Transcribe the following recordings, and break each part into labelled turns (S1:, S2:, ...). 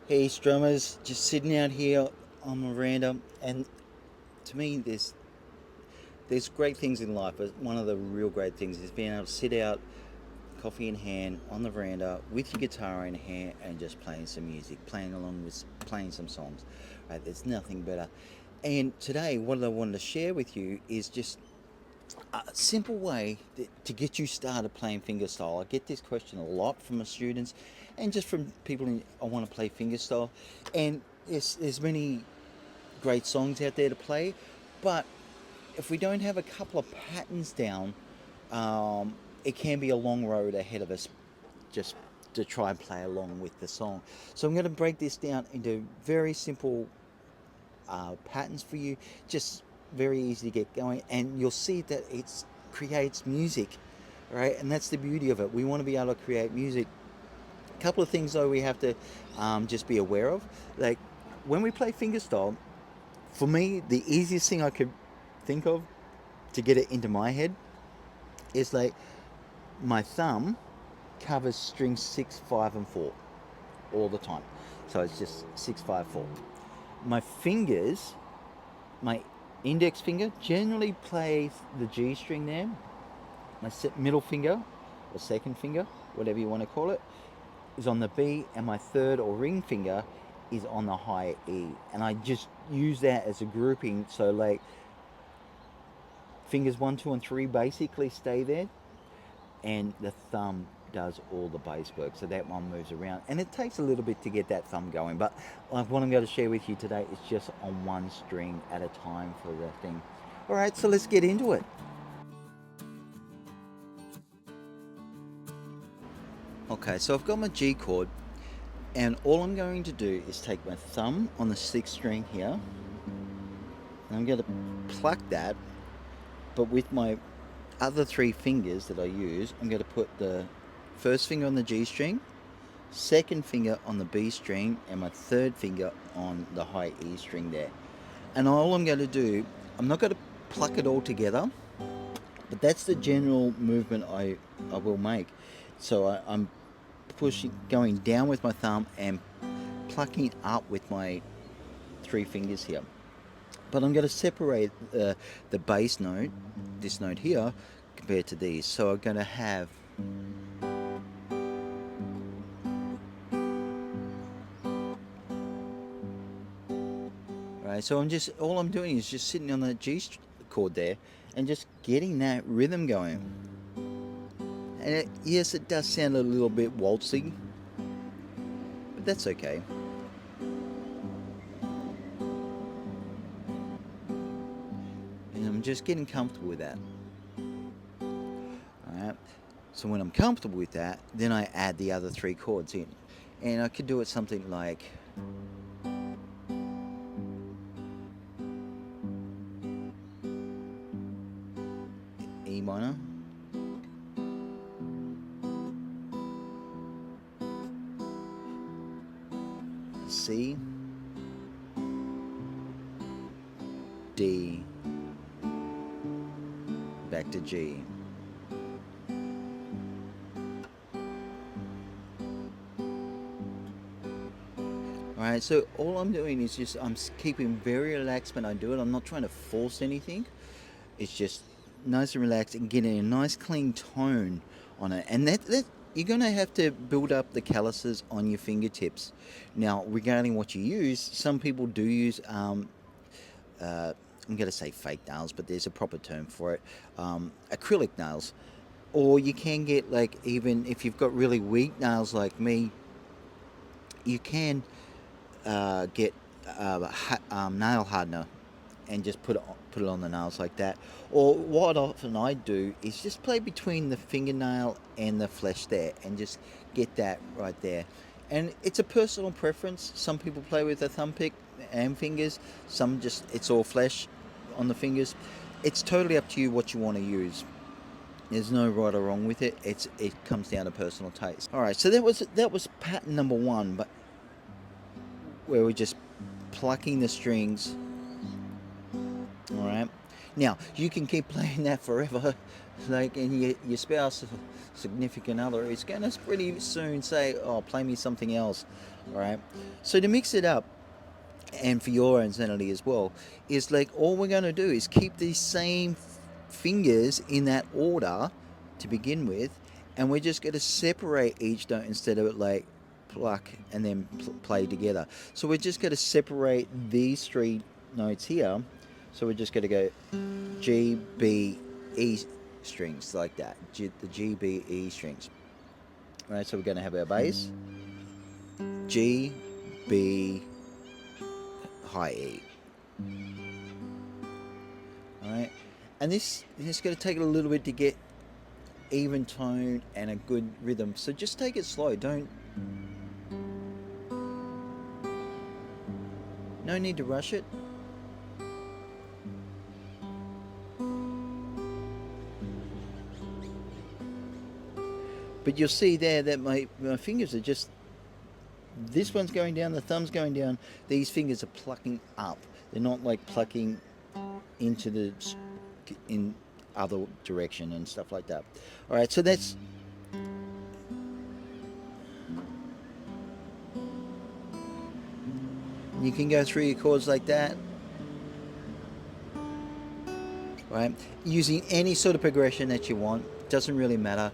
S1: Hey strummers, just sitting out here on the veranda, and to me, there's great things in life, but one of the real great things is being able to sit out, coffee in hand, on the veranda with your guitar in hand and just playing some music, playing along with playing some songs. Right, there's nothing better. And today, what I wanted to share with you is just a simple way to get you started playing fingerstyle. I get this question a lot from my students, and just from people I want to play fingerstyle, and there's many great songs out there to play, but if we don't have a couple of patterns down, it can be a long road ahead of us just to try and play along with the song. So I'm going to break this down into very simple patterns for you, just very easy to get going, and you'll see that it creates music, right? And that's the beauty of it. We want to be able to create music. A couple of things though we have to just be aware of, like when we play fingerstyle. For me, the easiest thing I could think of to get it into my head is like my thumb covers strings 6, 5, and 4 all the time. So it's just 6, 5, 4. My fingers, my index finger generally plays the G string there. My middle finger or second finger, whatever you want to call it, is on the B, and my third or ring finger is on the high E. And I just use that as a grouping. So like fingers 1, 2, and 3 basically stay there, and the thumb does all the bass work. So that one moves around, and it takes a little bit to get that thumb going. But like what I'm going to share with you today is just on one string at a time for the thing. All right, so let's get into it. Okay, so I've got my G chord, and all I'm going to do is take my thumb on the sixth string here, and I'm going to pluck that, but with my other three fingers that I use, I'm going to put the first finger on the G string, second finger on the B string, and my third finger on the high E string there. And all I'm going to do, I'm not going to pluck it all together, but that's the general movement I will make. So I'm pushing, going down with my thumb and plucking up with my three fingers here. But I'm going to separate the bass note, this note here, compared to these. So I'm going to have right. So all I'm doing is just sitting on the G chord there and just getting that rhythm going. And yes, it does sound a little bit waltzy, but that's okay. And I'm just getting comfortable with that. Alright. So when I'm comfortable with that, then I add the other three chords in. And I could do it something like E minor, C, D, back to G. Alright, so all I'm doing is just I'm keeping very relaxed when I do it. I'm not trying to force anything. It's just nice and relaxed and getting a nice clean tone on it. And that you're going to have to build up the calluses on your fingertips. Now, regarding what you use, some people do use I'm going to say fake nails, but there's a proper term for it, acrylic nails. Or you can get, like, even if you've got really weak nails like me, you can get nail hardener and just put it on the nails like that. Or what often I do is just play between the fingernail and the flesh there, and just get that right there. And it's a personal preference. Some people play with a thumb pick and fingers. Some just it's all flesh on the fingers. It's totally up to you what you want to use. There's no right or wrong with it. It comes down to personal taste. All right, so that was pattern number one, but where we're just plucking the strings. All right. Now, you can keep playing that forever, like, and your spouse, significant other, is going to pretty soon say, "Oh, play me something else," all right? So to mix it up, and for your insanity as well, is like all we're going to do is keep these same fingers in that order to begin with, and we're just going to separate each note instead of like pluck and then play together. So we're just going to separate these three notes here. So we're just going to go G, B, E strings like that. The G, B, E strings. All right, so we're going to have our bass, G, B, high E. All right, and this is going to take a little bit to get even tone and a good rhythm. So just take it slow. No need to rush it. But you'll see there that my fingers are just, this one's going down, the thumb's going down. These fingers are plucking up. They're not like plucking into the in other direction and stuff like that. All right, so that's, you can go through your chords like that. Right, using any sort of progression that you want, doesn't really matter.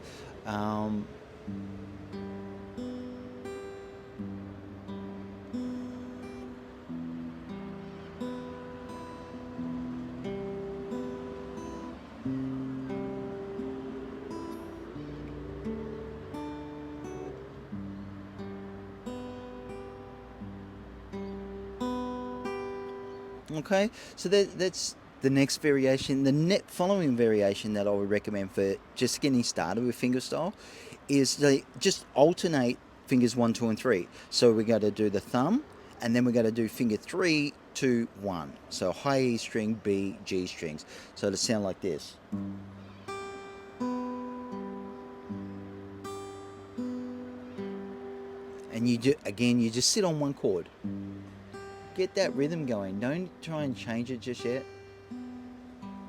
S1: Okay, so that's the next variation. The following variation that I would recommend for just getting started with fingerstyle is just alternate fingers 1, 2, and 3. So we got to do the thumb, and then we got to do finger 3, 2, 1. So high E string, B, G strings. So it'll sound like this. And you just sit on one chord. Get that rhythm going. Don't try and change it just yet.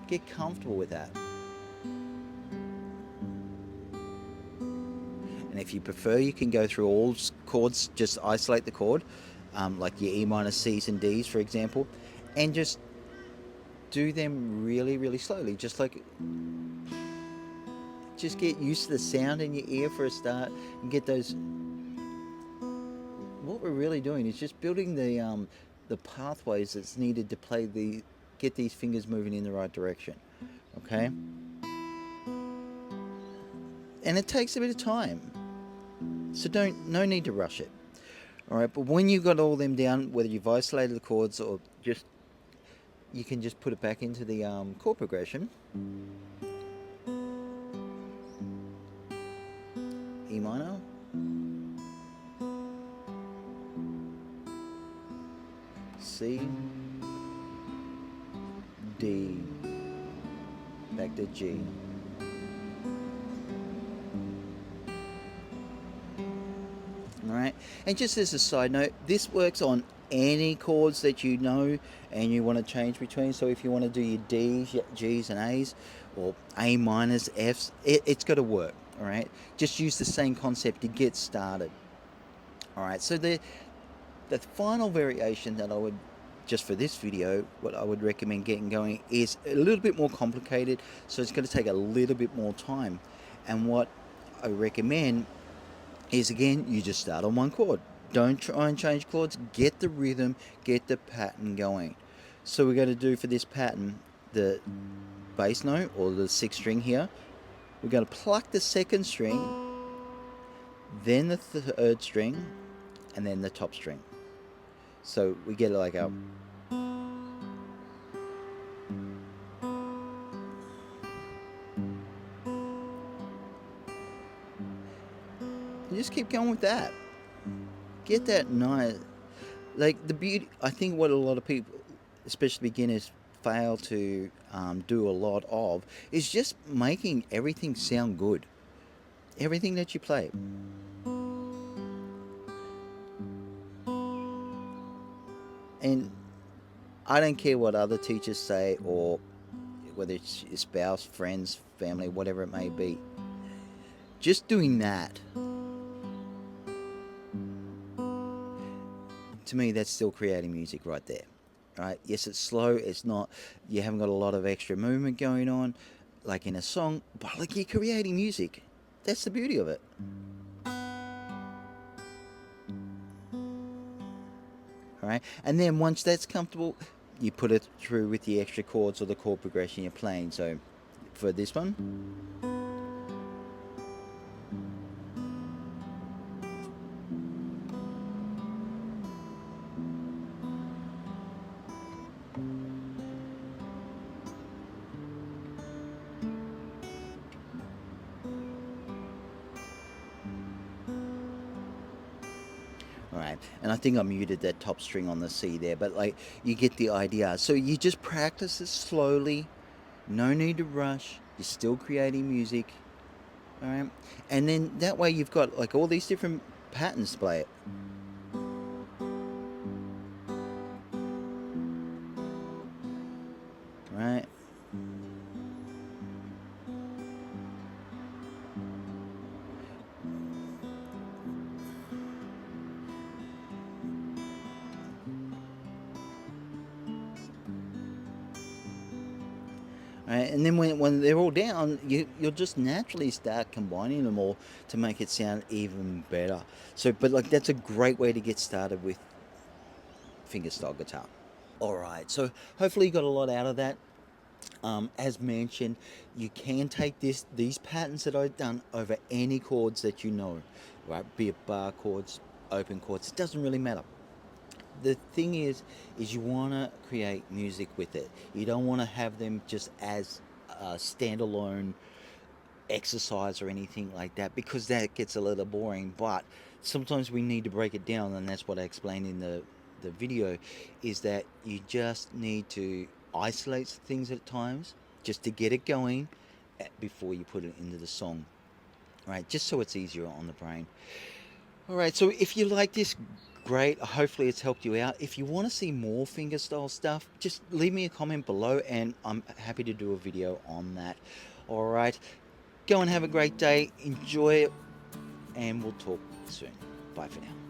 S1: Get comfortable with that. And if you prefer, you can go through all chords, just isolate the chord, like your E minor C's and D's, for example, and just do them really, really slowly. Just get used to the sound in your ear for a start, and get those. What we're really doing is just building the pathways that's needed to get these fingers moving in the right direction. Okay? And it takes a bit of time. So no need to rush it. Alright, but when you've got all them down, whether you've isolated the chords or just, you can just put it back into the chord progression. E minor. C. D. Back to G. Alright, and just as a side note, this works on any chords that you know and you want to change between. So if you want to do your D's, G's and A's, or A minors, F's, it's got to work. Alright, just use the same concept to get started. Alright, so the final variation that I would, just for this video, what I would recommend getting going is a little bit more complicated, so it's going to take a little bit more time. And what I recommend is, again, you just start on one chord. Don't try and change chords. Get the rhythm, get the pattern going. So we're going to do for this pattern the bass note, or the 6th string here. We're going to pluck the 2nd string, then the 3rd string, and then the top string. So we get like a just keep going with that. Get that nice, like the beauty. I think what a lot of people, especially beginners, fail to do a lot of is just making everything sound good. Everything that you play. And I don't care what other teachers say or whether it's your spouse, friends, family, whatever it may be. Just doing that, to me, that's still creating music right there. Right? Yes, it's slow. It's not. You haven't got a lot of extra movement going on, like in a song. But like you're creating music. That's the beauty of it. All right. And then once that's comfortable, you put it through with the extra chords or the chord progression you're playing. So for this one. All right, and I think I muted that top string on the C there, but like you get the idea. So you just practice it slowly, no need to rush. You're still creating music, all right, and then that way you've got like all these different patterns to play it, right? Right, and then when they're all down, you'll just naturally start combining them all to make it sound even better. So, but like that's a great way to get started with fingerstyle guitar. All right, so hopefully you got a lot out of that. As mentioned, you can take these patterns that I've done over any chords that you know, right? Be it bar chords, open chords, it doesn't really matter. The thing is you want to create music with it. You don't want to have them just as a standalone exercise or anything like that because that gets a little boring. But sometimes we need to break it down, and that's what I explained in the video. Is that you just need to isolate things at times just to get it going before you put it into the song, right? Just so it's easier on the brain. All right, so if you like this, great. Hopefully it's helped you out. If you want to see more fingerstyle stuff, just leave me a comment below and I'm happy to do a video on that. All right, go and have a great day. Enjoy it, and we'll talk soon. Bye for now.